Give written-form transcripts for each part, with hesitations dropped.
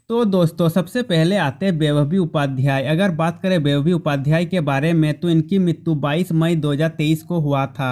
तो दोस्तों सबसे पहले आते हैं वैभवी उपाध्याय। अगर बात करें वैभवी उपाध्याय के बारे में तो इनकी मृत्यु 22 मई 2023 को हुआ था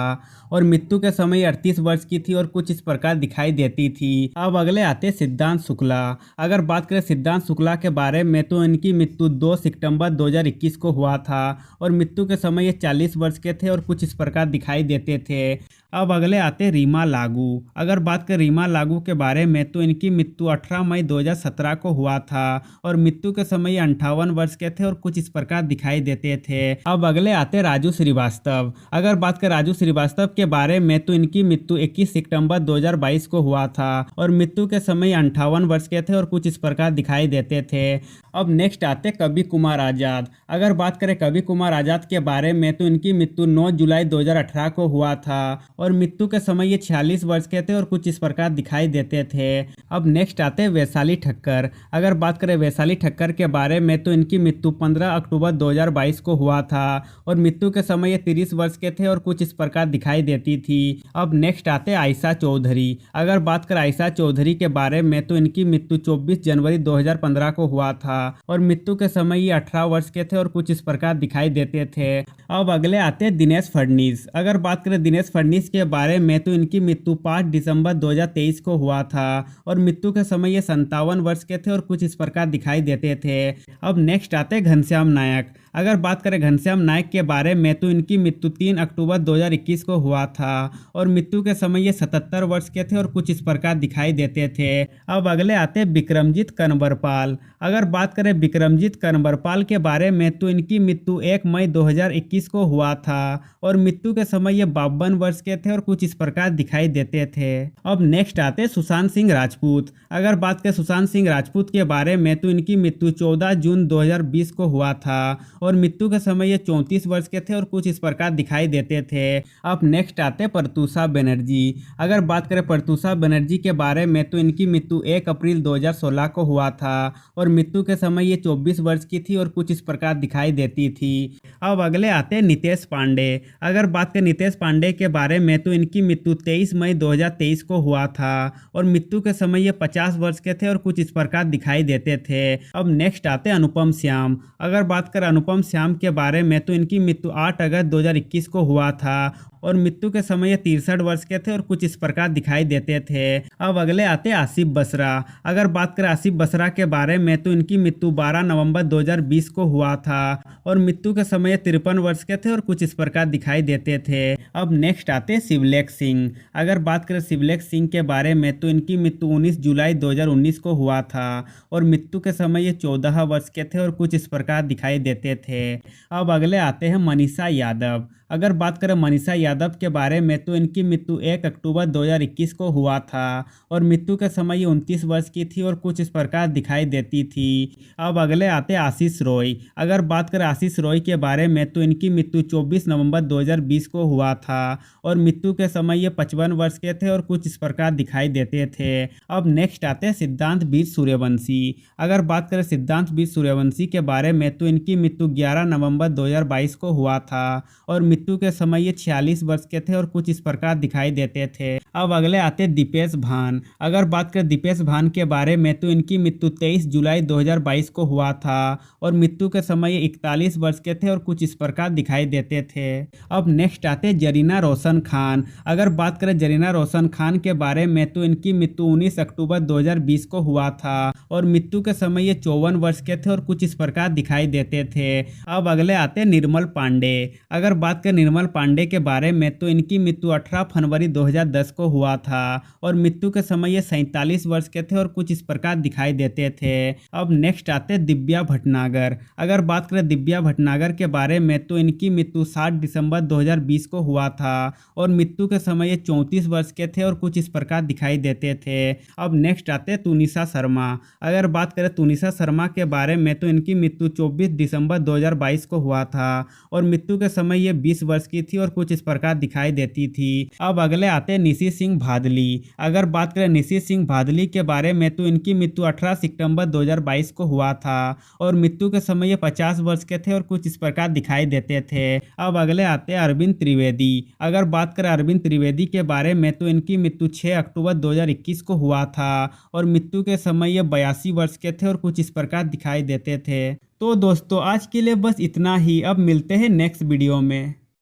और मृत्यु के समय 38 वर्ष की थी और कुछ इस प्रकार दिखाई देती थी। अब अगले आते हैं सिद्धांत शुक्ला। अगर बात करें सिद्धांत शुक्ला के बारे में तो इनकी मृत्यु 2 सितंबर 2021 को हुआ था और मृत्यु के समय ये 40 वर्ष के थे और कुछ इस प्रकार दिखाई देते थे। अब अगले आते हैं रीमा लागू। अगर बात करें रीमा लागू के बारे में तो इनकी मृत्यु 18 मई 2017 को हुआ था और मृत्यु के समय ये 58 वर्ष के थे और कुछ इस प्रकार दिखाई देते थे। अब अगले आते हैं राजू श्रीवास्तव। अगर बात करें राजू श्रीवास्तव के बारे में तो इनकी मृत्यु 21 सितंबर 2022 को हुआ था और मृत्यु के समय 58 वर्ष के थे और कुछ इस प्रकार दिखाई देते थे। अब नेक्स्ट आते कवि कुमार आजाद। अगर बात करें कवि कुमार आजाद के बारे में तो इनकी मृत्यु 9 जुलाई 2018 को हुआ था और मृत्यु के समय ये 46 वर्ष के थे और कुछ इस प्रकार दिखाई देते थे। अब नेक्स्ट आते हैं वैशाली ठक्कर। अगर बात करें वैशाली ठक्कर के बारे में तो इनकी मृत्यु 15 अक्टूबर 2022 को हुआ था और मृत्यु के समय ये 30 वर्ष के थे और कुछ इस प्रकार दिखाई देती थी। अब नेक्स्ट आते हैं आयशा चौधरी। अगर बात करें आयशा चौधरी के बारे में तो इनकी मृत्यु 24 जनवरी 2015 को हुआ था और मृत्यु के समय ये 18 वर्ष के थे और कुछ इस प्रकार दिखाई देते थे। अब अगले आते हैं दिनेश फडणवीस। अगर बात करें दिनेश फडणवीस के बारे में तो इनकी मृत्यु 5 दिसंबर 2023 को हुआ था और मृत्यु के समय ये 57 वर्ष के थे और कुछ इस प्रकार दिखाई देते थे। अब नेक्स्ट आते हैं घनश्याम नायक। अगर बात करें घनश्याम नायक के बारे में तो इनकी मृत्यु 3 अक्टूबर 2021 को हुआ था और मृत्यु के समय ये 77 वर्ष के थे और कुछ इस प्रकार दिखाई देते थे। अब अगले आते हैं विक्रमजीत कनबरपाल। अगर बात करें विक्रमजीत कनबरपाल के बारे में तो इनकी मृत्यु 1 मई 2021 को हुआ था और मृत्यु के समय ये 52 वर्ष के थे और कुछ इस प्रकार दिखाई देते थे। अब नेक्स्ट आते हैं सुशांत सिंह राजपूत। अगर बात करें सुशांत सिंह राजपूत के बारे में तो इनकी मृत्यु 14 जून 2020 को हुआ था और मृत्यु के समय ये 34 वर्ष के थे और कुछ इस प्रकार दिखाई देते थे। अब नेक्स्ट आते हैं प्रत्यूषा बनर्जी। अगर बात करें प्रत्यूषा बनर्जी के बारे में तो इनकी मृत्यु 1 अप्रैल 2016 को हुआ था और मृत्यु के समय ये 24 वर्ष की थी और कुछ इस प्रकार दिखाई देती थी। अब अगले आते हैं नितेश पांडे। अगर बात करें नितेश पांडे के बारे में तो इनकी मृत्यु 23 मई 2023 को हुआ था और मृत्यु के समय ये 50 वर्ष के थे और कुछ इस प्रकार दिखाई देते थे। अब नेक्स्ट आते हैं अनुपम श्याम। अगर बात करें अनुपम श्याम के बारे में तो इनकी मृत्यु 8 अगस्त 2021 को हुआ था और मृत्यु के समय ये 63 वर्ष के थे और कुछ इस प्रकार दिखाई देते थे। अब अगले आते हैं आसिफ बसरा। अगर बात करें आसिफ बसरा के बारे में तो इनकी मृत्यु 12 नवंबर 2020 को हुआ था और मृत्यु के समय ये 53 वर्ष के थे और कुछ इस प्रकार दिखाई देते थे। अब नेक्स्ट आते हैं शिवलेख सिंह। अगर बात करें शिवलेख सिंह के बारे में तो इनकी मृत्यु 19 जुलाई 2019 को हुआ था और मृत्यु के समय ये 14 वर्ष के थे और कुछ इस प्रकार दिखाई देते थे। अब अगले आते हैं मनीषा यादव। अगर बात करें मनीषा यादव के बारे में तो इनकी मृत्यु 1 अक्टूबर 2021 को हुआ था और मृत्यु के समय ये 29 वर्ष की थी और कुछ इस प्रकार दिखाई देती थी। अब अगले आते हैं आशीष रॉय। अगर बात करें आशीष रॉय के बारे में तो इनकी मृत्यु 24 नवंबर 2020 को हुआ था और मृत्यु के समय ये 55 वर्ष के थे और कुछ इस प्रकार दिखाई देते थे। अब नेक्स्ट आते हैं सिद्धांत वीर सूर्यवंशी। अगर बात करें सिद्धांत वीर सूर्यवंशी के बारे में तो इनकी मृत्यु 11 नवंबर 2022 को हुआ था और मृत्यु के समय ये 46 वर्ष के थे और कुछ इस प्रकार दिखाई देते थे। अब अगले आते दीपेश भान। अगर बात करें दीपेश भान के बारे में तो इनकी मृत्यु 23 जुलाई 2022 को हुआ था और मृत्यु के समय ये 41 वर्ष के थे और कुछ इस प्रकार दिखाई देते थे। अब नेक्स्ट आते जरीना रोशन खान। अगर बात करें जरीना रोशन खान के बारे में तो इनकी मृत्यु 19 अक्टूबर 2020 को हुआ था और मृत्यु के समय ये 54 वर्ष के थे और कुछ इस प्रकार दिखाई देते थे। अब अगले आते निर्मल पांडे। अगर बात करें निर्मल पांडे के बारे में तो इनकी मृत्यु 18 फरवरी 2010 को हुआ था और मृत्यु के समय ये 47 वर्ष के थे और कुछ इस प्रकार दिखाई देते थे। अब नेक्स्ट आते दिव्या भटनागर। अगर बात करें दिव्या भटनागर के बारे में तो इनकी मृत्यु 7 दिसंबर 2020 को हुआ था और मृत्यु के समय ये 34 वर्ष के थे और कुछ इस प्रकार दिखाई देते थे। अब नेक्स्ट आते तुनिशा शर्मा। अगर बात करें तुनिशा शर्मा के बारे में तो इनकी मृत्यु 24 दिसंबर 2022 को हुआ था और मृत्यु के समय ये 20 वर्ष की थी और कुछ इस प्रकार दिखाई देती थी। अब अगले आते हैं निशी सिंह भादली। अगर बात करें निशी सिंह भादली के बारे में तो इनकी मृत्यु 18 सितंबर 2022 को हुआ था और मृत्यु के समय ये 50 वर्ष के थे और कुछ इस प्रकार दिखाई देते थे। अब अगले आते हैं अरविंद त्रिवेदी। अगर बात करें अरविंद त्रिवेदी के बारे में तो इनकी मृत्यु 6 अक्टूबर 2021 को हुआ था और मृत्यु के समय ये 82 वर्ष के थे और कुछ इस प्रकार दिखाई देते थे। तो दोस्तों आज के लिए बस इतना ही। अब मिलते हैं नेक्स्ट वीडियो में।